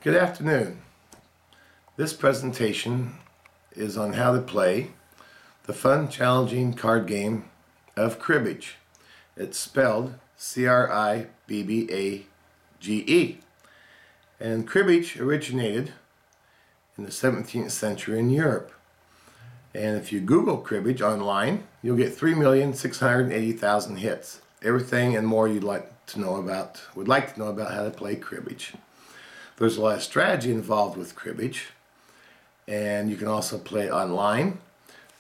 Good afternoon. This presentation is on how to play the fun, challenging card game of cribbage. It's spelled C-R-I-B-B-A-G-E. And cribbage originated in the 17th century in Europe. And if you Google cribbage online, you'll get 3,680,000 hits. Everything and more you'd like to know about, would like to know about how to play cribbage. There's a lot of strategy involved with cribbage, and you can also play online.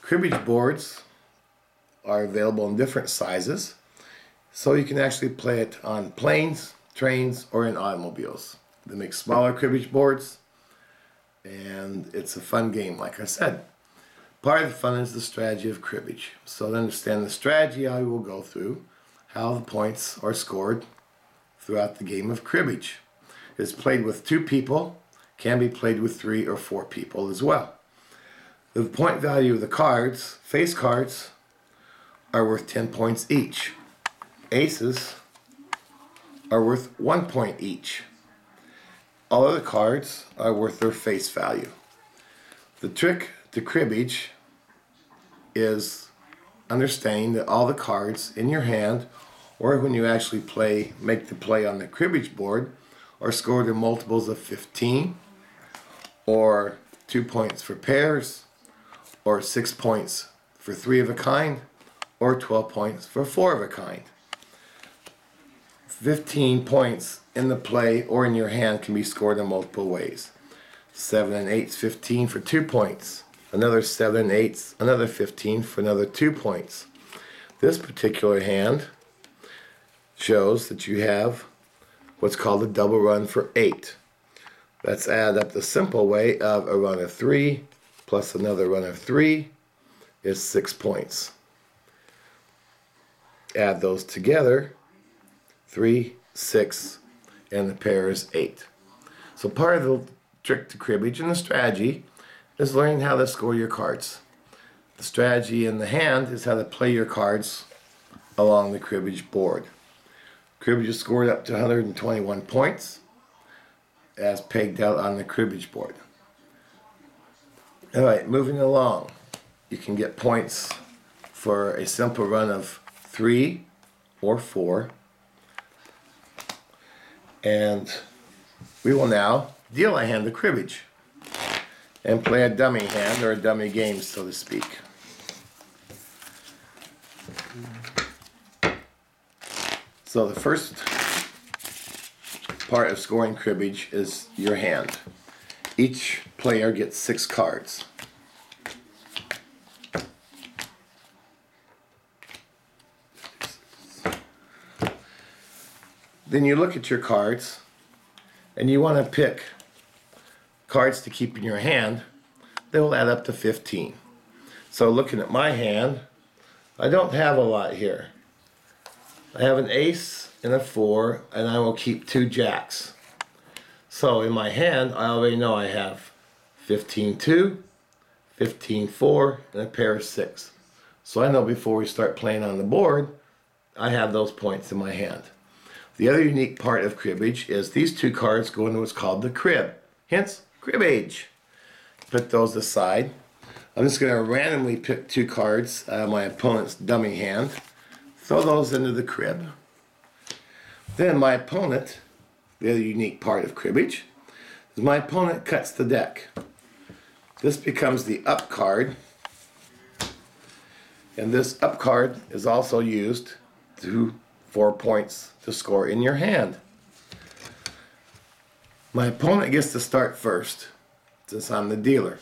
Cribbage boards are available in different sizes, so you can actually play it on planes, trains, or in automobiles. They make smaller cribbage boards, and it's a fun game, like I said. Part of the fun is the strategy of cribbage. So to understand the strategy, I will go through how the points are scored throughout the game of cribbage. It's played with 2 people, can be played with 3 or 4 people as well. The point value of the cards, face cards, are worth 10 points each. Aces are worth 1 point each. All other cards are worth their face value. The trick to cribbage is understanding that all the cards in your hand, or when you actually make the play on the cribbage board, are scored in multiples of 15, or 2 points for pairs, or 6 points for 3 of a kind, or 12 points for 4 of a kind. 15 points in the play or in your hand can be scored in multiple ways. 7 and 8's 15 for 2 points. Another 7 and 8's, another 15 for another 2 points. This particular hand shows that you have what's called a double run for 8. Let's add up the simple way of a run of 3 plus another run of 3 is 6 points. Add those together, 3, 6, and the pair is 8. So part of the trick to cribbage and the strategy is learning how to score your cards. The strategy in the hand is how to play your cards along the cribbage board. Cribbage is scored up to 121 points as pegged out on the cribbage board. Alright, moving along. You can get points for a simple run of 3 or 4. And we will now deal a hand of cribbage and play a dummy hand, or a dummy game, so to speak. So the first part of scoring cribbage is your hand. Each player gets 6 cards. Then you look at your cards and you want to pick cards to keep in your hand. They will add up to 15. So looking at my hand, I don't have a lot here. I have an ace and a 4, and I will keep 2 jacks. So in my hand, I already know I have 15-2, 15-4, and a pair of 6. So I know before we start playing on the board, I have those points in my hand. The other unique part of cribbage is these 2 cards go into what's called the crib. Hence, cribbage. Put those aside. I'm just going to randomly pick 2 cards out of my opponent's dummy hand. Throw those into the crib. Then my opponent, the other unique part of cribbage, is my opponent cuts the deck. This becomes the up card. And this up card is also used to 4 points to score in your hand. My opponent gets to start first, since I'm the dealer.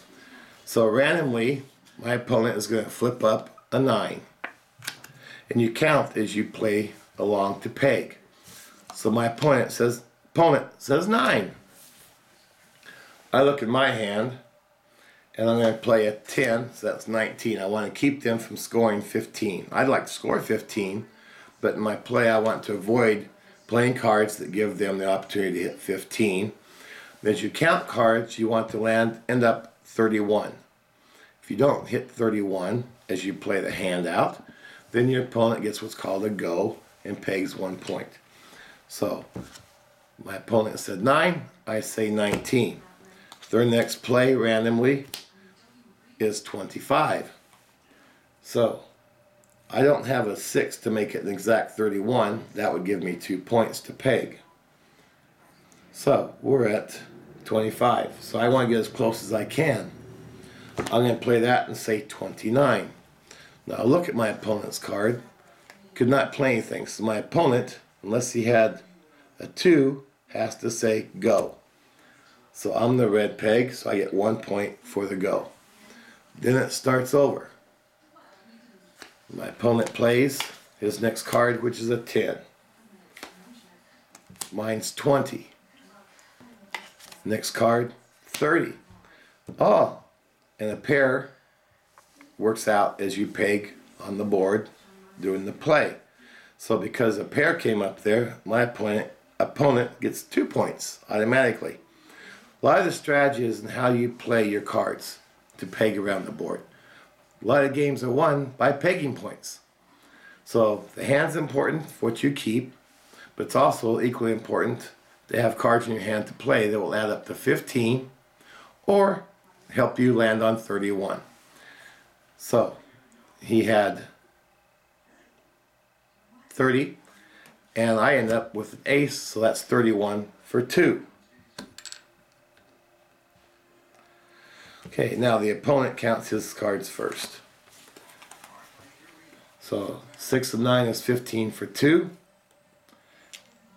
So randomly, my opponent is going to flip up a 9. And you count as you play along to peg. So my opponent says 9. I look at my hand, and I'm going to play a 10, so that's 19. I want to keep them from scoring 15. I'd like to score 15, but in my play I want to avoid playing cards that give them the opportunity to hit 15. As you count cards, you want to end up 31. If you don't hit 31 as you play the hand out, then your opponent gets what's called a go and pegs 1 point. So My opponent said 9, I say 19. Their next play randomly is 25. So I don't have a 6 to make it an exact 31. That would give me 2 points to peg. So we're at 25. So I want to get as close as I can. I'm going to play that and say 29. Now look at my opponent's card. Could not play anything. So my opponent, unless he had a 2, has to say go. So I'm the red peg, so I get 1 point for the go. Then it starts over. My opponent plays his next card, which is a 10. Mine's 20. Next card, 30. Oh, and a pair works out as you peg on the board doing the play. So because a pair came up there, my opponent gets 2 points automatically. A lot of the strategy is in how you play your cards to peg around the board. A lot of games are won by pegging points. So the hand's important for what you keep, but it's also equally important to have cards in your hand to play that will add up to 15 or help you land on 31. So he had 30 and I end up with an ace, so that's 31 for 2. Okay, now the opponent counts his cards first. So 6 and 9 is 15 for 2.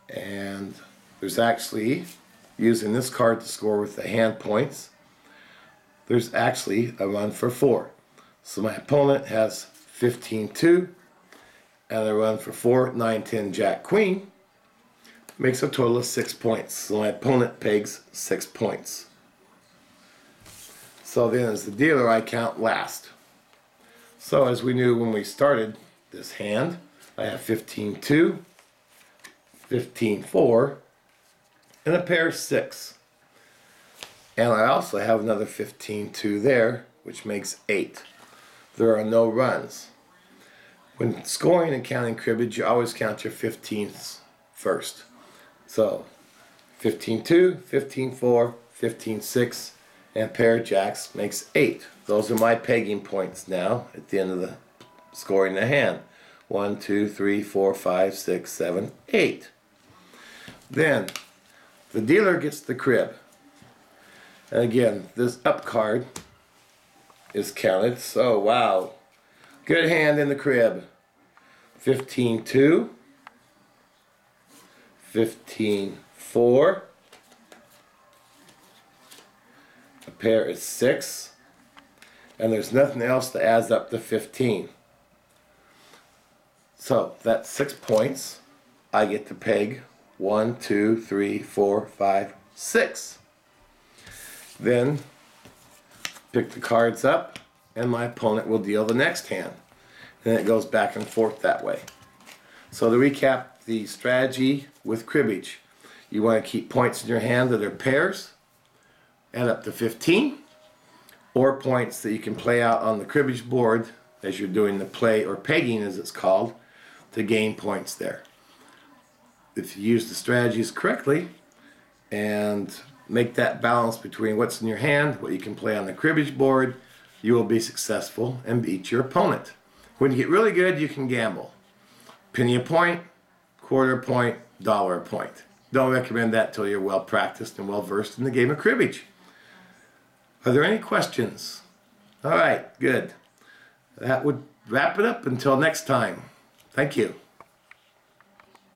And there's actually, using this card to score with the hand points, there's actually a run for 4. So my opponent has 15-2 and a run for 4, 9, 10, Jack, Queen. Makes a total of 6 points. So my opponent pegs 6 points. So then as the dealer, I count last. So as we knew when we started this hand, I have 15-2, 15-4, and a pair 6. And I also have another 15-2 there, which makes 8. There are no runs. When scoring and counting cribbage, you always count your 15ths first. So 15-2, 15-4, 15-6, and pair of jacks makes 8. Those are my pegging points now at the end of the scoring the hand. 1, 2, 3, 4, 5, 6, 7, 8. Then the dealer gets the crib. And again, this up card is counted. So wow, good hand in the crib. 15-2, 15-4. A pair is 6, and there's nothing else that adds up to 15. So that's 6 points. I get to peg 1, 2, 3, 4, 5, 6. Then pick the cards up, and my opponent will deal the next hand. And it goes back and forth that way. So to recap the strategy with cribbage, you want to keep points in your hand that are pairs, add up to 15, or points that you can play out on the cribbage board as you're doing the play, or pegging as it's called, to gain points there. If you use the strategies correctly and make that balance between what's in your hand, what you can play on the cribbage board, you will be successful and beat your opponent. When you get really good, you can gamble. Penny a point, quarter a point, dollar a point. Don't recommend that till you're well practiced and well versed in the game of cribbage. Are there any questions? All right, good. That would wrap it up until next time. Thank you.